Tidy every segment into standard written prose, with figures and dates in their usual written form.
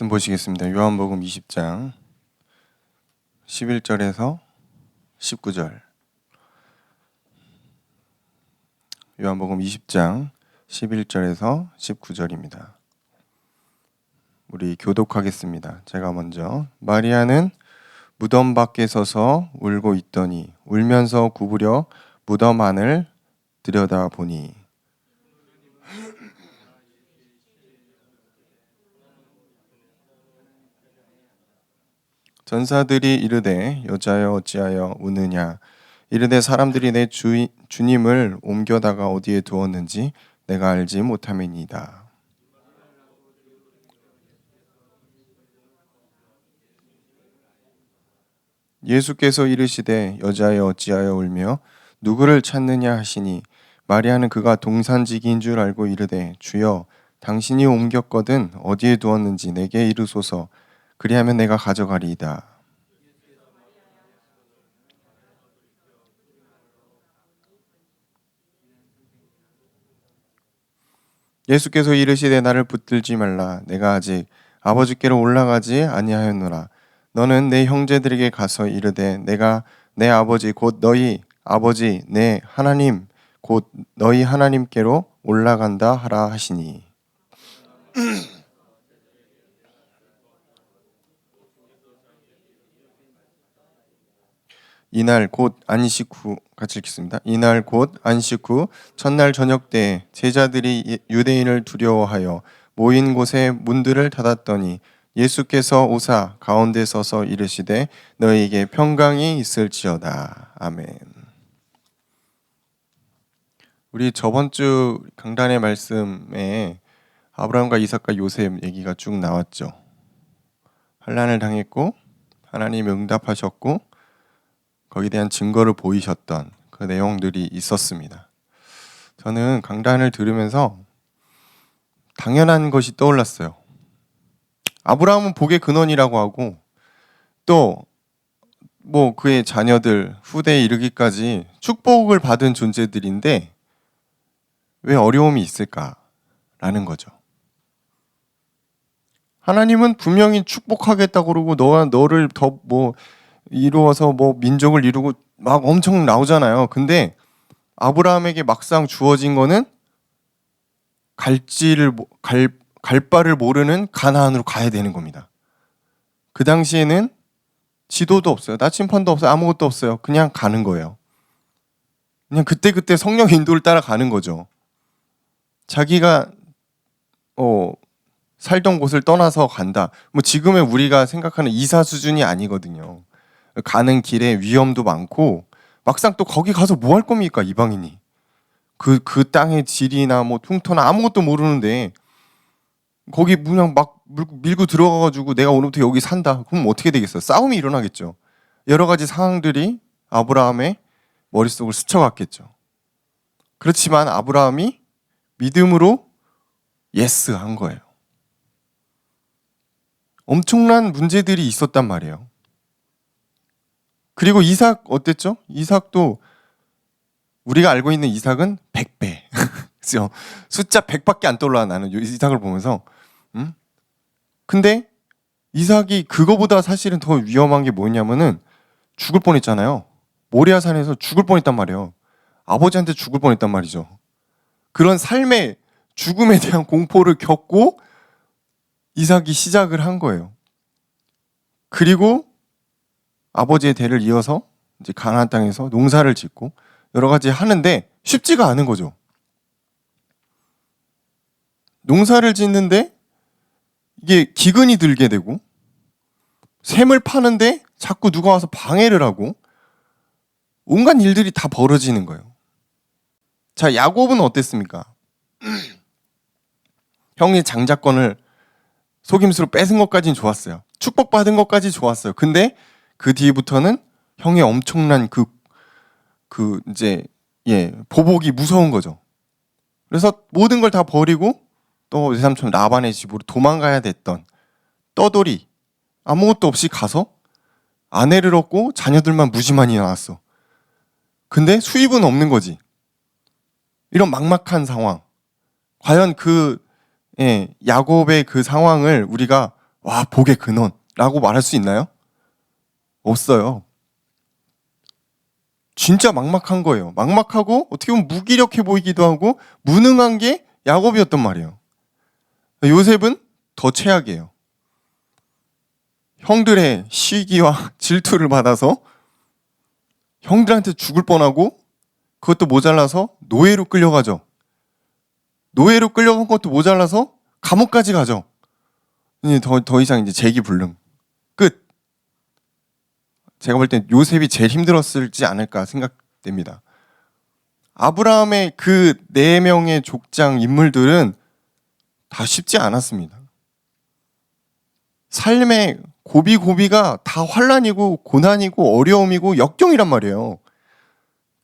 보시겠습니다. 요한복음 20장 11절에서 19절. 요한복음 20장 11절에서 19절입니다. 우리 교독하겠습니다. 제가 먼저. 마리아는 무덤 밖에 서서 울고 있더니 울면서 구부려 무덤 안을 들여다보니 전사들이 이르되 여자여 어찌하여 우느냐. 이르되 사람들이 내 주님을 옮겨다가 어디에 두었는지 내가 알지 못함이니이다. 예수께서 이르시되 여자여 어찌하여 울며 누구를 찾느냐 하시니 마리아는 그가 동산지기인 줄 알고 이르되 주여 당신이 옮겼거든 어디에 두었는지 내게 이르소서. 그리하면 내가 가져가리이다. 예수께서 이르시되 나를 붙들지 말라. 내가 아직 아버지께로 올라가지 아니하였노라. 너는 내 형제들에게 가서 이르되 내가 내 아버지 곧 너희 아버지 내 하나님 곧 너희 하나님께로 올라간다 하라 하시니 이날 곧 안식 후 같이 읽겠습니다. 이날 곧 안식 후 첫날 저녁 때 제자들이 유대인을 두려워하여 모인 곳에 문들을 닫았더니 예수께서 오사 가운데 서서 이르시되 너희에게 평강이 있을지어다. 아멘. 우리 저번 주 강단의 말씀에 아브라함과 이삭과 요셉 얘기가 쭉 나왔죠. 환난을 당했고 하나님이 응답하셨고 거기에 대한 증거를 보이셨던 그 내용들이 있었습니다. 저는 강단을 들으면서 당연한 것이 떠올랐어요. 아브라함은 복의 근원이라고 하고 또 뭐 그의 자녀들 후대에 이르기까지 축복을 받은 존재들인데 왜 어려움이 있을까라는 거죠. 하나님은 분명히 축복하겠다고 그러고 너를 더 뭐 이루어서 뭐 민족을 이루고 막 엄청 나오잖아요. 근데 아브라함에게 막상 주어진 거는 갈 바를 모르는 가나안으로 가야 되는 겁니다. 그 당시에는 지도도 없어요. 나침판도 없어요. 아무것도 없어요. 그냥 가는 거예요. 그냥 그때 성령 인도를 따라 가는 거죠. 자기가 살던 곳을 떠나서 간다. 뭐 지금의 우리가 생각하는 이사 수준이 아니거든요. 가는 길에 위험도 많고 막상 또 거기 가서 뭐 할 겁니까 이방인이. 그 땅의 질이나 뭐 흉터나 아무것도 모르는데 거기 그냥 막 밀고 들어가가지고 내가 오늘부터 여기 산다. 그럼 어떻게 되겠어요? 싸움이 일어나겠죠. 여러 가지 상황들이 아브라함의 머릿속을 스쳐갔겠죠. 그렇지만 아브라함이 믿음으로 예스 한 거예요. 엄청난 문제들이 있었단 말이에요. 그리고 이삭 어땠죠? 이삭도 우리가 알고 있는 이삭은 100배. 숫자 100밖에 안 떠올라 나는 이삭을 보면서. 근데 이삭이 그거보다 사실은 더 위험한 게 뭐냐면은 죽을 뻔했잖아요. 모리아산에서 죽을 뻔했단 말이에요. 아버지한테 죽을 뻔했단 말이죠. 그런 삶의 죽음에 대한 공포를 겪고 이삭이 시작을 한 거예요. 그리고 아버지의 대를 이어서 이제 가나안 땅에서 농사를 짓고 여러 가지 하는데 쉽지가 않은 거죠. 농사를 짓는데 이게 기근이 들게 되고 샘을 파는데 자꾸 누가 와서 방해를 하고 온갖 일들이 다 벌어지는 거예요. 자, 야곱은 어땠습니까? 형이 장자권을 속임수로 뺏은 것까지는 좋았어요. 축복받은 것까지 좋았어요. 근데 그 뒤부터는 형의 엄청난 보복이 무서운 거죠. 그래서 모든 걸 다 버리고 또 외삼촌 라반의 집으로 도망가야 됐던 떠돌이 아무것도 없이 가서 아내를 얻고 자녀들만 무지만이 나왔어. 근데 수입은 없는 거지. 이런 막막한 상황. 과연 야곱의 그 상황을 우리가 와, 복의 근원이라고 말할 수 있나요? 없어요. 진짜 막막한 거예요. 막막하고 어떻게 보면 무기력해 보이기도 하고 무능한 게 야곱이었단 말이에요. 요셉은 더 최악이에요. 형들의 시기와 질투를 받아서 형들한테 죽을 뻔하고 그것도 모자라서 노예로 끌려가죠. 노예로 끌려간 것도 모자라서 감옥까지 가죠. 더 이상 이제 재기불능. 끝. 제가 볼 땐 요셉이 제일 힘들었을지 않을까 생각됩니다. 아브라함의 그 4명의 족장 인물들은 다 쉽지 않았습니다. 삶의 고비고비가 다 환란이고 고난이고 어려움이고 역경이란 말이에요.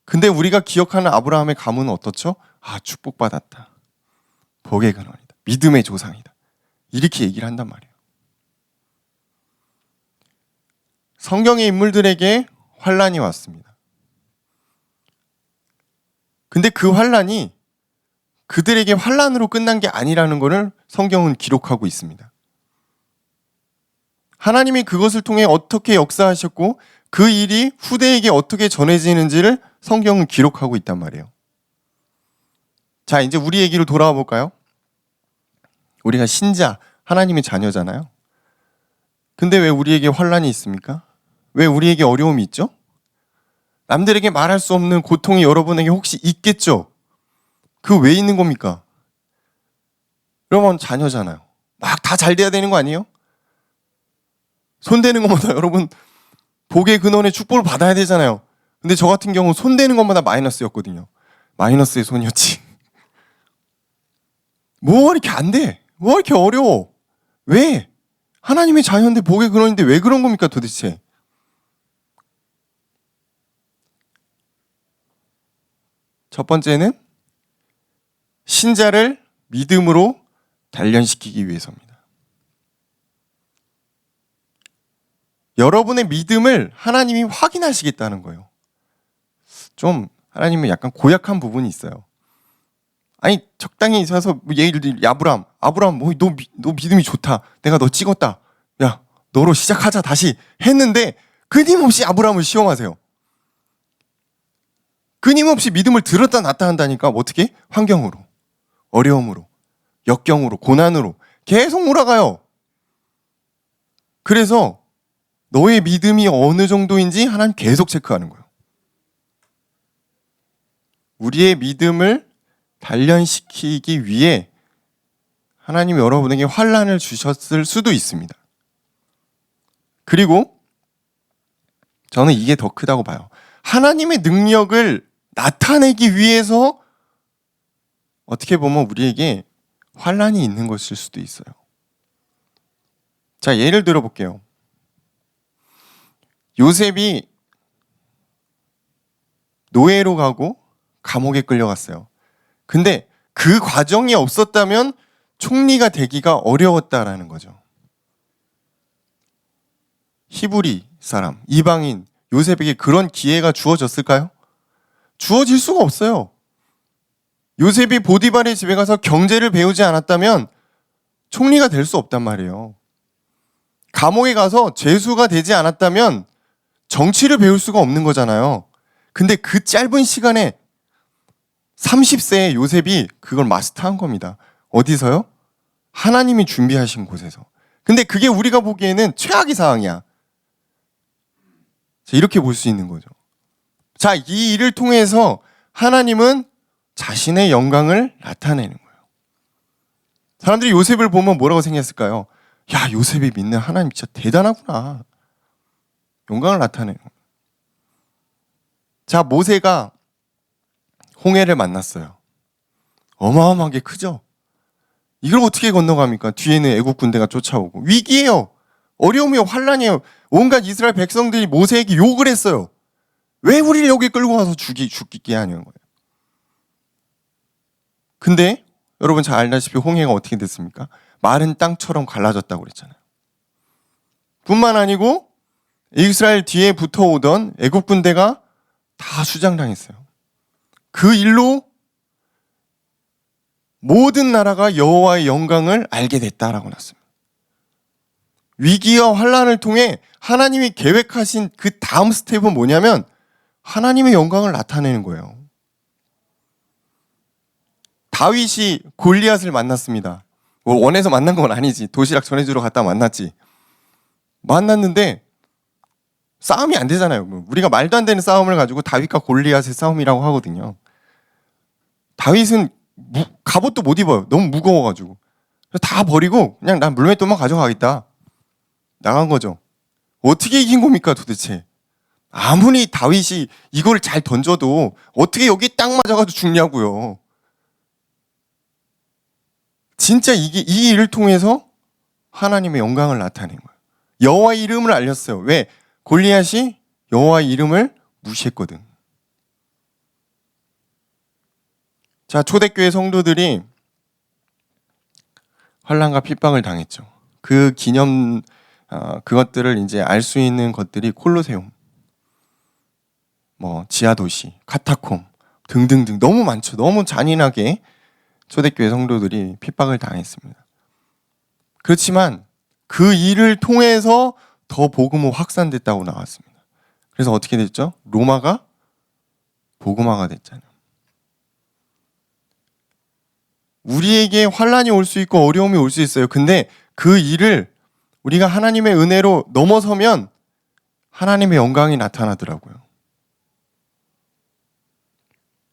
근데 우리가 기억하는 아브라함의 가문은 어떻죠? 아, 축복받았다. 복의 근원이다. 믿음의 조상이다. 이렇게 얘기를 한단 말이에요. 성경의 인물들에게 환란이 왔습니다. 근데 그 환란이 그들에게 환란으로 끝난 게 아니라는 것을 성경은 기록하고 있습니다. 하나님이 그것을 통해 어떻게 역사하셨고 그 일이 후대에게 어떻게 전해지는지를 성경은 기록하고 있단 말이에요. 자, 이제 우리 얘기로 돌아와 볼까요? 우리가 신자, 하나님의 자녀잖아요. 근데 왜 우리에게 환란이 있습니까? 왜 우리에게 어려움이 있죠? 남들에게 말할 수 없는 고통이 여러분에게 혹시 있겠죠? 그 왜 있는 겁니까? 그러면 자녀잖아요. 막 다 잘 돼야 되는 거 아니에요? 손대는 것마다 여러분 복의 근원의 축복을 받아야 되잖아요. 근데 저 같은 경우 손대는 것마다 마이너스였거든요. 마이너스의 손이었지. 뭐 이렇게 안 돼? 뭐 이렇게 어려워? 왜? 하나님의 자녀인데 복의 근원인데 왜 그런 겁니까 도대체? 첫 번째는 신자를 믿음으로 단련시키기 위해서입니다. 여러분의 믿음을 하나님이 확인하시겠다는 거예요. 좀 하나님은 약간 고약한 부분이 있어요. 아니 적당히 있어서 예를 들어 아브람 너 믿음이 좋다. 내가 너 찍었다. 야 너로 시작하자 다시 했는데 끊임없이 아브람을 시험하세요. 끊임없이 믿음을 들었다 놨다 한다니까 어떻게? 환경으로, 어려움으로, 역경으로, 고난으로 계속 몰아가요. 그래서 너의 믿음이 어느 정도인지 하나님 계속 체크하는 거예요. 우리의 믿음을 단련시키기 위해 하나님이 여러분에게 환난을 주셨을 수도 있습니다. 그리고 저는 이게 더 크다고 봐요. 하나님의 능력을 나타내기 위해서 어떻게 보면 우리에게 환난이 있는 것일 수도 있어요. 자, 예를 들어 볼게요. 요셉이 노예로 가고 감옥에 끌려갔어요. 근데 그 과정이 없었다면 총리가 되기가 어려웠다라는 거죠. 히브리 사람, 이방인 요셉에게 그런 기회가 주어졌을까요? 주어질 수가 없어요. 요셉이 보디발의 집에 가서 경제를 배우지 않았다면 총리가 될 수 없단 말이에요. 감옥에 가서 죄수가 되지 않았다면 정치를 배울 수가 없는 거잖아요. 근데 그 짧은 시간에 30세의 요셉이 그걸 마스터한 겁니다. 어디서요? 하나님이 준비하신 곳에서. 근데 그게 우리가 보기에는 최악의 상황이야. 자, 이렇게 볼 수 있는 거죠. 자, 이 일을 통해서 하나님은 자신의 영광을 나타내는 거예요. 사람들이 요셉을 보면 뭐라고 생각했을까요? 야, 요셉이 믿는 하나님 진짜 대단하구나. 영광을 나타내는 거예요. 자, 모세가 홍해를 만났어요. 어마어마하게 크죠? 이걸 어떻게 건너갑니까? 뒤에는 애국 군대가 쫓아오고. 위기예요. 어려움이에요. 환란이에요. 온갖 이스라엘 백성들이 모세에게 욕을 했어요. 왜 우리를 여기 끌고 와서 죽게 하냐는 거예요. 근데 여러분 잘 알다시피 홍해가 어떻게 됐습니까? 마른 땅처럼 갈라졌다고 그랬잖아요. 뿐만 아니고 이스라엘 뒤에 붙어오던 애국 군대가 다 수장당했어요. 그 일로 모든 나라가 여호와의 영광을 알게 됐다라고 났습니다. 위기와 환란을 통해 하나님이 계획하신 그 다음 스텝은 뭐냐면 하나님의 영광을 나타내는 거예요. 다윗이 골리앗을 만났습니다. 원해서 만난 건 아니지. 도시락 전해주러 갔다 만났지. 만났는데 싸움이 안 되잖아요. 우리가 말도 안 되는 싸움을 가지고 다윗과 골리앗의 싸움이라고 하거든요. 다윗은 갑옷도 못 입어요. 너무 무거워가지고. 다 버리고 그냥 난 물맷돌만 가져가겠다. 나간 거죠. 어떻게 이긴 겁니까 도대체? 아무리 다윗이 이걸 잘 던져도 어떻게 여기 딱 맞아가지고 죽냐고요. 진짜 이 일을 통해서 하나님의 영광을 나타낸 거예요. 여호와의 이름을 알렸어요. 왜? 골리앗이 여호와의 이름을 무시했거든. 자, 초대교회 성도들이 환난과 핍박을 당했죠. 그 기념 그것들을 이제 알 수 있는 것들이 콜로세움, 지하 도시, 카타콤 등등등 너무 많죠. 너무 잔인하게 초대교회 성도들이 핍박을 당했습니다. 그렇지만 그 일을 통해서 더 복음은 확산됐다고 나왔습니다. 그래서 어떻게 됐죠? 로마가 복음화가 됐잖아요. 우리에게 환란이 올 수 있고 어려움이 올 수 있어요. 근데 그 일을 우리가 하나님의 은혜로 넘어서면 하나님의 영광이 나타나더라고요.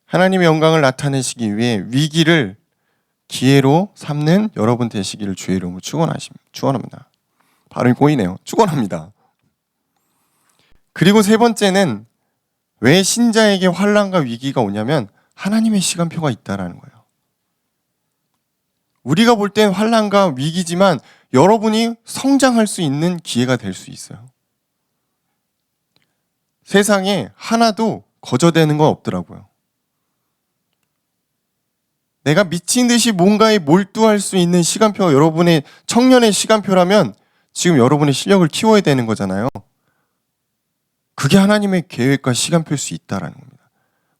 하나님의 영광을 나타내시기 위해 위기를 기회로 삼는 여러분 되시기를 주의 이름으로 축원합니다. 발음이 꼬이네요. 축원합니다. 그리고 세 번째는 왜 신자에게 환난과 위기가 오냐면 하나님의 시간표가 있다라는 거예요. 우리가 볼 땐 환난과 위기지만 여러분이 성장할 수 있는 기회가 될 수 있어요. 세상에 하나도 거저되는 건 없더라고요. 내가 미친 듯이 뭔가에 몰두할 수 있는 시간표가 여러분의 청년의 시간표라면 지금 여러분의 실력을 키워야 되는 거잖아요. 그게 하나님의 계획과 시간표일 수 있다라는 겁니다.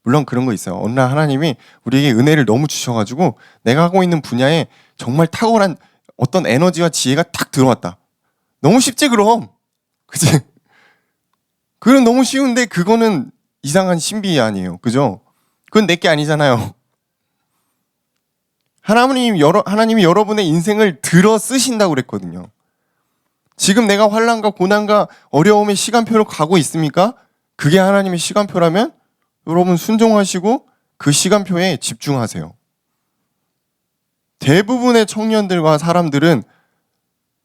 물론 그런 거 있어요. 어느 날 하나님이 우리에게 은혜를 너무 주셔가지고 내가 하고 있는 분야에 정말 탁월한 어떤 에너지와 지혜가 딱 들어왔다. 너무 쉽지 그럼. 그치? 그건 너무 쉬운데 그거는 이상한 신비 아니에요. 그죠? 그건 내게 아니잖아요. 하나님이 여러분의 인생을 들어 쓰신다고 그랬거든요. 지금 내가 환난과 고난과 어려움의 시간표로 가고 있습니까? 그게 하나님의 시간표라면 여러분 순종하시고 그 시간표에 집중하세요. 대부분의 청년들과 사람들은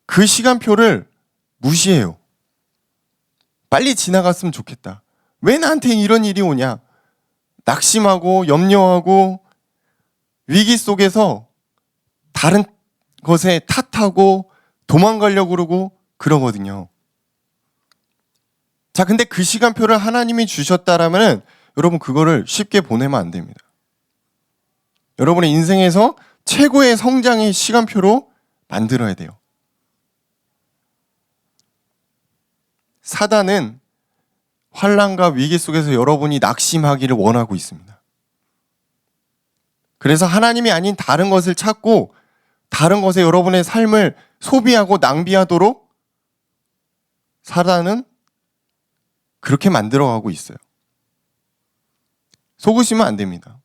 그 시간표를 무시해요. 빨리 지나갔으면 좋겠다. 왜 나한테 이런 일이 오냐? 낙심하고 염려하고 위기 속에서 다른 것에 탓하고 도망가려고 그러고 그러거든요. 자, 근데 그 시간표를 하나님이 주셨다라면 여러분 그거를 쉽게 보내면 안 됩니다. 여러분의 인생에서 최고의 성장의 시간표로 만들어야 돼요. 사단은 환난과 위기 속에서 여러분이 낙심하기를 원하고 있습니다. 그래서 하나님이 아닌 다른 것을 찾고 다른 것에 여러분의 삶을 소비하고 낭비하도록 사단은 그렇게 만들어가고 있어요. 속으시면 안 됩니다.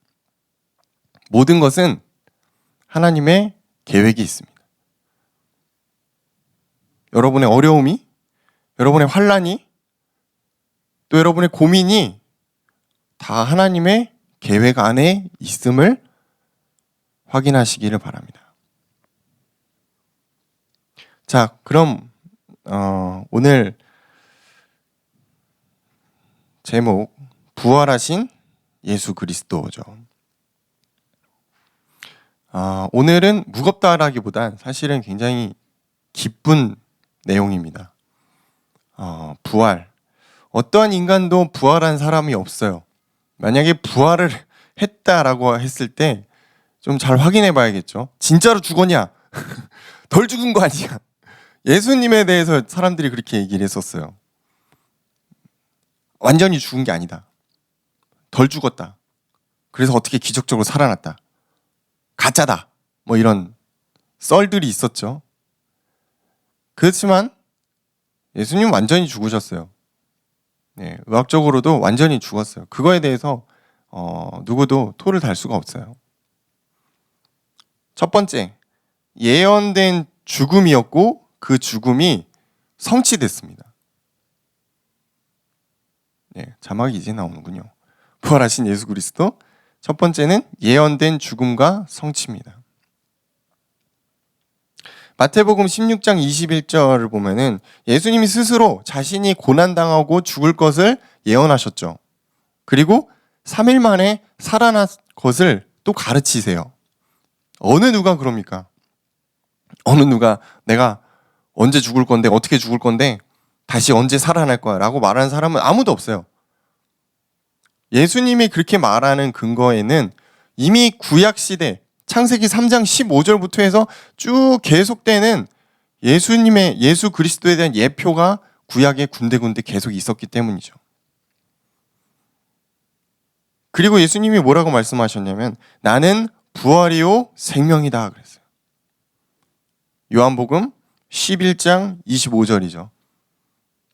모든 것은 하나님의 계획이 있습니다. 여러분의 어려움이, 여러분의 환난이, 또 여러분의 고민이 다 하나님의 계획 안에 있음을 확인하시기를 바랍니다. 자, 그럼 오늘 제목 부활하신 예수 그리스도죠. 오늘은 무겁다라기보단 사실은 굉장히 기쁜 내용입니다. 부활. 어떠한 인간도 부활한 사람이 없어요. 만약에 부활을 했다라고 했을 때 좀 잘 확인해 봐야겠죠. 진짜로 죽었냐? 덜 죽은 거 아니야? 예수님에 대해서 사람들이 그렇게 얘기를 했었어요. 완전히 죽은 게 아니다. 덜 죽었다. 그래서 어떻게 기적적으로 살아났다. 가짜다. 이런 썰들이 있었죠. 그렇지만 예수님 완전히 죽으셨어요. 네, 의학적으로도 완전히 죽었어요. 그거에 대해서 누구도 토를 달 수가 없어요. 첫 번째, 예언된 죽음이었고 그 죽음이 성취됐습니다. 네, 자막이 이제 나오는군요. 부활하신 예수 그리스도. 첫 번째는 예언된 죽음과 성취입니다. 마태복음 16장 21절을 보면은 예수님이 스스로 자신이 고난당하고 죽을 것을 예언하셨죠. 그리고 3일 만에 살아날 것을 또 가르치세요. 어느 누가 그럽니까? 어느 누가 내가 언제 죽을 건데, 어떻게 죽을 건데, 다시 언제 살아날 거야 라고 말하는 사람은 아무도 없어요. 예수님이 그렇게 말하는 근거에는 이미 구약시대 창세기 3장 15절부터 해서 쭉 계속되는 예수 그리스도에 대한 예표가 구약에 군데군데 계속 있었기 때문이죠. 그리고 예수님이 뭐라고 말씀하셨냐면 나는 부활이요 생명이다 그랬어요. 요한복음 11장 25절이죠.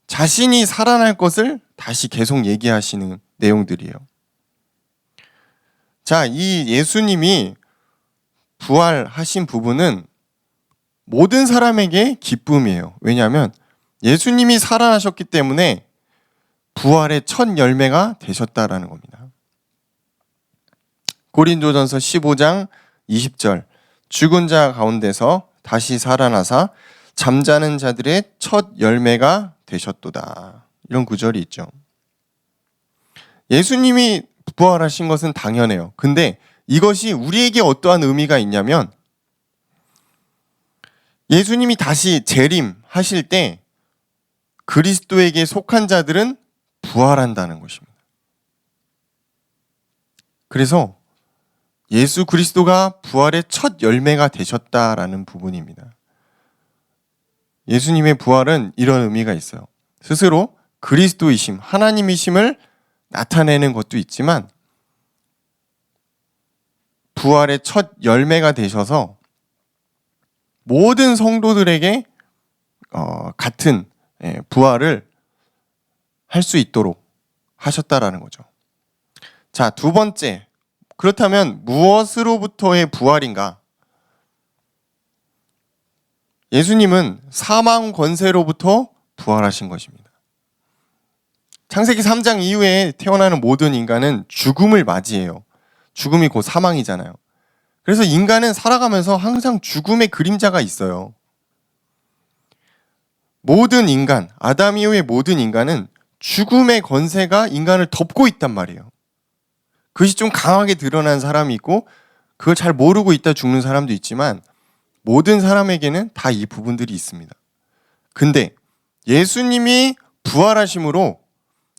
자신이 살아날 것을 다시 계속 얘기하시는 내용들이에요. 자, 이 예수님이 부활하신 부분은 모든 사람에게 기쁨이에요. 왜냐하면 예수님이 살아나셨기 때문에 부활의 첫 열매가 되셨다라는 겁니다. 고린도전서 15장 20절 죽은 자 가운데서 다시 살아나사 잠자는 자들의 첫 열매가 되셨도다. 이런 구절이 있죠. 예수님이 부활하신 것은 당연해요. 근데 이것이 우리에게 어떠한 의미가 있냐면 예수님이 다시 재림하실 때 그리스도에게 속한 자들은 부활한다는 것입니다. 그래서 예수 그리스도가 부활의 첫 열매가 되셨다라는 부분입니다. 예수님의 부활은 이런 의미가 있어요. 스스로 그리스도이심, 하나님이심을 나타내는 것도 있지만 부활의 첫 열매가 되셔서 모든 성도들에게 같은 부활을 할 수 있도록 하셨다라는 거죠. 자, 두 번째. 그렇다면 무엇으로부터의 부활인가? 예수님은 사망 권세로부터 부활하신 것입니다. 창세기 3장 이후에 태어나는 모든 인간은 죽음을 맞이해요. 죽음이 곧 사망이잖아요. 그래서 인간은 살아가면서 항상 죽음의 그림자가 있어요. 모든 인간, 아담 이후의 모든 인간은 죽음의 권세가 인간을 덮고 있단 말이에요. 그것이 좀 강하게 드러난 사람이 있고 그걸 잘 모르고 있다 죽는 사람도 있지만 모든 사람에게는 다 이 부분들이 있습니다. 근데 예수님이 부활하심으로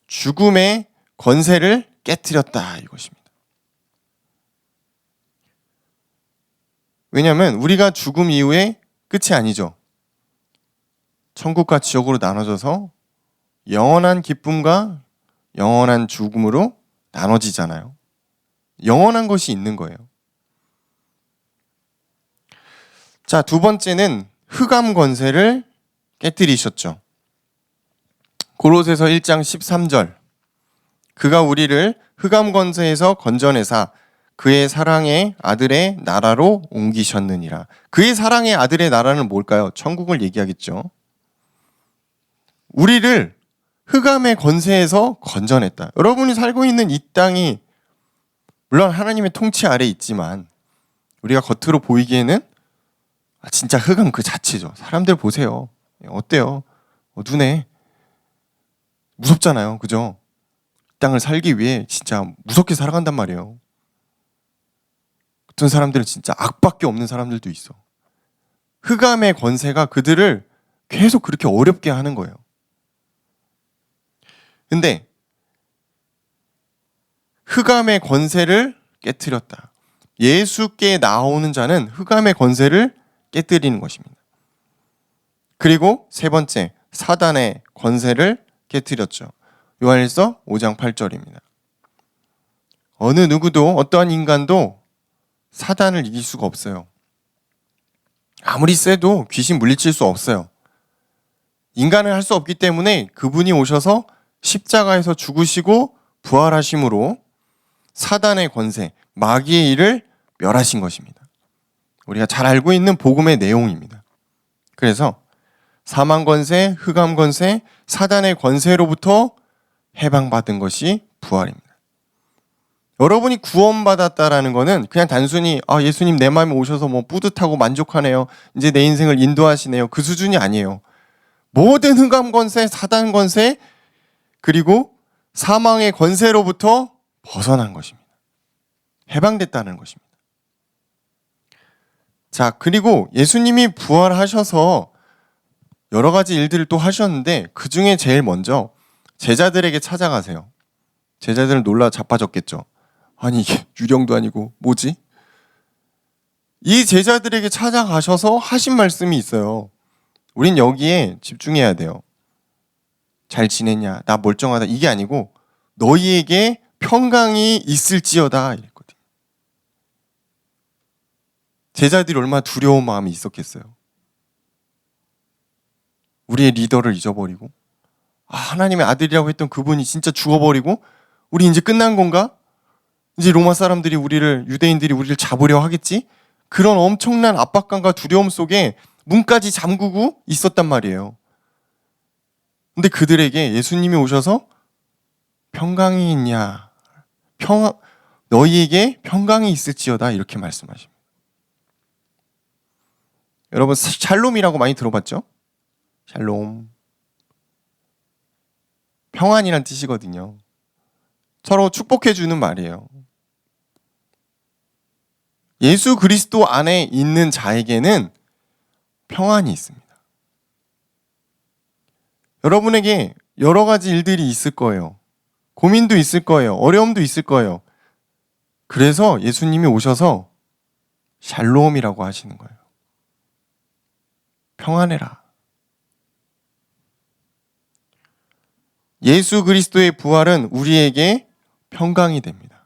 죽음의 권세를 깨트렸다 이것입니다. 왜냐하면 우리가 죽음 이후에 끝이 아니죠. 천국과 지옥으로 나눠져서 영원한 기쁨과 영원한 죽음으로 나눠지잖아요. 영원한 것이 있는 거예요. 자, 두 번째는 흑암 권세를 깨뜨리셨죠. 고로새서 1장 13절 그가 우리를 흑암 권세에서 건져내사 그의 사랑의 아들의 나라로 옮기셨느니라. 그의 사랑의 아들의 나라는 뭘까요? 천국을 얘기하겠죠. 우리를 흑암의 권세에서 건져냈다. 여러분이 살고 있는 이 땅이 물론 하나님의 통치 아래 있지만 우리가 겉으로 보이기에는 진짜 흑암 그 자체죠. 사람들 보세요. 어때요? 눈에 무섭잖아요. 그죠? 이 땅을 살기 위해 진짜 무섭게 살아간단 말이에요. 어떤 사람들은 진짜 악밖에 없는 사람들도 있어. 흑암의 권세가 그들을 계속 그렇게 어렵게 하는 거예요. 근데 흑암의 권세를 깨트렸다. 예수께 나오는 자는 흑암의 권세를 깨뜨리는 것입니다. 그리고 세 번째, 사단의 권세를 깨뜨렸죠. 요한일서 5장 8절입니다. 어느 누구도 어떠한 인간도 사단을 이길 수가 없어요. 아무리 세도 귀신 물리칠 수 없어요. 인간은 할 수 없기 때문에 그분이 오셔서 십자가에서 죽으시고 부활하심으로 사단의 권세, 마귀의 일을 멸하신 것입니다. 우리가 잘 알고 있는 복음의 내용입니다. 그래서 사망 권세, 흑암 권세, 사단의 권세로부터 해방받은 것이 부활입니다. 여러분이 구원받았다라는 것은 그냥 단순히 예수님 내 마음에 오셔서 뭐 뿌듯하고 만족하네요. 이제 내 인생을 인도하시네요. 그 수준이 아니에요. 모든 흑암 권세, 사단 권세, 그리고 사망의 권세로부터 벗어난 것입니다. 해방됐다는 것입니다. 자, 그리고 예수님이 부활하셔서 여러 가지 일들을 또 하셨는데 그 중에 제일 먼저 제자들에게 찾아가세요. 제자들은 놀라 자빠졌겠죠. 아니 이게 유령도 아니고 뭐지? 이 제자들에게 찾아가셔서 하신 말씀이 있어요. 우린 여기에 집중해야 돼요. 잘 지냈냐? 나 멀쩡하다. 이게 아니고 너희에게 평강이 있을지어다 이랬거든요. 제자들이 얼마나 두려운 마음이 있었겠어요. 우리의 리더를 잊어버리고 하나님의 아들이라고 했던 그분이 진짜 죽어버리고 우리 이제 끝난 건가? 이제 로마 사람들이 유대인들이 우리를 잡으려 하겠지? 그런 엄청난 압박감과 두려움 속에 문까지 잠그고 있었단 말이에요. 근데 그들에게 예수님이 오셔서 평강이 있냐? 너희에게 평강이 있을지어다 이렇게 말씀하십니다. 여러분 샬롬이라고 많이 들어봤죠? 샬롬. 평안이란 뜻이거든요. 서로 축복해 주는 말이에요. 예수 그리스도 안에 있는 자에게는 평안이 있습니다. 여러분에게 여러 가지 일들이 있을 거예요. 고민도 있을 거예요. 어려움도 있을 거예요. 그래서 예수님이 오셔서 샬롬이라고 하시는 거예요. 평안해라. 예수 그리스도의 부활은 우리에게 평강이 됩니다.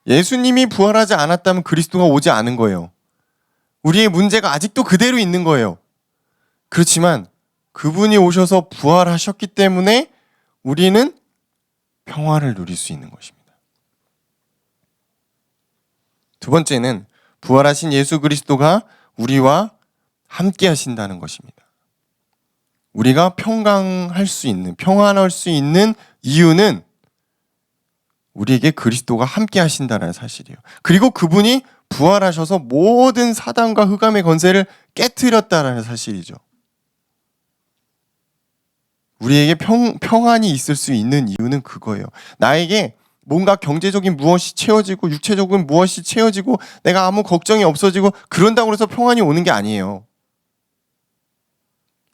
예수님이 부활하지 않았다면 그리스도가 오지 않은 거예요. 우리의 문제가 아직도 그대로 있는 거예요. 그렇지만 그분이 오셔서 부활하셨기 때문에 우리는 평화를 누릴 수 있는 것입니다. 두 번째는 부활하신 예수 그리스도가 우리와 함께 하신다는 것입니다. 우리가 평안할 수 있는 이유는 우리에게 그리스도가 함께 하신다는 사실이에요. 그리고 그분이 부활하셔서 모든 사단과 흑암의 권세를 깨트렸다는 사실이죠. 우리에게 평안이 있을 수 있는 이유는 그거예요. 나에게 뭔가 경제적인 무엇이 채워지고 육체적인 무엇이 채워지고 내가 아무 걱정이 없어지고 그런다고 해서 평안이 오는 게 아니에요.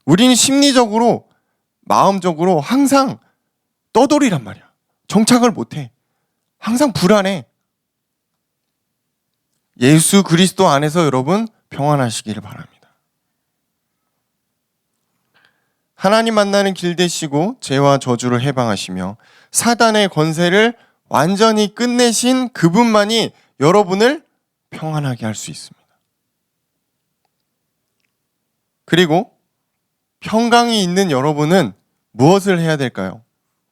우리는 심리적으로 마음적으로 항상 떠돌이란 말이야. 정착을 못해. 항상 불안해. 예수 그리스도 안에서 여러분 평안하시기를 바랍니다. 하나님 만나는 길 되시고 죄와 저주를 해방하시며 사단의 권세를 완전히 끝내신 그분만이 여러분을 평안하게 할 수 있습니다. 그리고 평강이 있는 여러분은 무엇을 해야 될까요?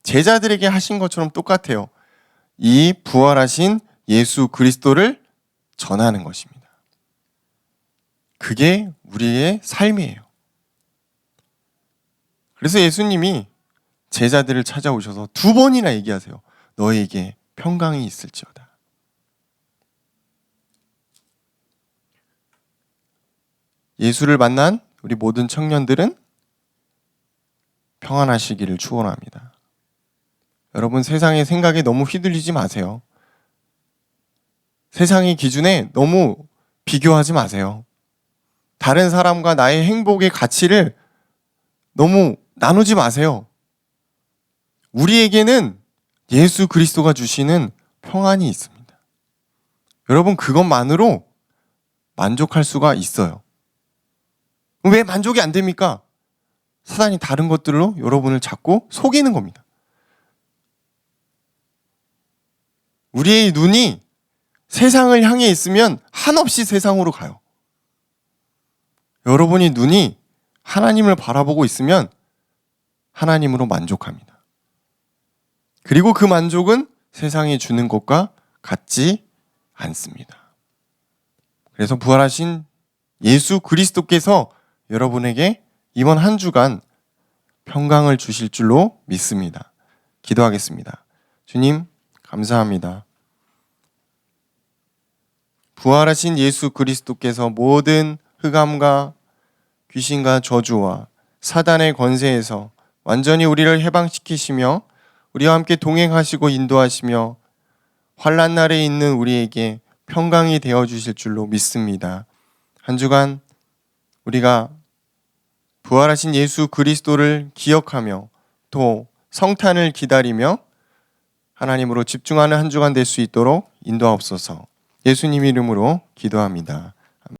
제자들에게 하신 것처럼 똑같아요. 이 부활하신 예수 그리스도를 전하는 것입니다. 그게 우리의 삶이에요. 그래서 예수님이 제자들을 찾아오셔서 2번이나 얘기하세요. 너에게 평강이 있을지어다. 예수를 만난 우리 모든 청년들은 평안하시기를 축원합니다. 여러분 세상의 생각에 너무 휘둘리지 마세요. 세상의 기준에 너무 비교하지 마세요. 다른 사람과 나의 행복의 가치를 너무 나누지 마세요. 우리에게는 예수 그리스도가 주시는 평안이 있습니다. 여러분 그것만으로 만족할 수가 있어요. 왜 만족이 안 됩니까? 사단이 다른 것들로 여러분을 자꾸 속이는 겁니다. 우리의 눈이 세상을 향해 있으면 한없이 세상으로 가요. 여러분이 눈이 하나님을 바라보고 있으면 하나님으로 만족합니다. 그리고 그 만족은 세상이 주는 것과 같지 않습니다. 그래서 부활하신 예수 그리스도께서 여러분에게 이번 한 주간 평강을 주실 줄로 믿습니다. 기도하겠습니다. 주님, 감사합니다. 부활하신 예수 그리스도께서 모든 흑암과 귀신과 저주와 사단의 권세에서 완전히 우리를 해방시키시며 우리와 함께 동행하시고 인도하시며 환난 날에 있는 우리에게 평강이 되어 주실 줄로 믿습니다. 한 주간 우리가 부활하신 예수 그리스도를 기억하며 또 성탄을 기다리며 하나님으로 집중하는 한 주간 될 수 있도록 인도하옵소서. 예수님 이름으로 기도합니다.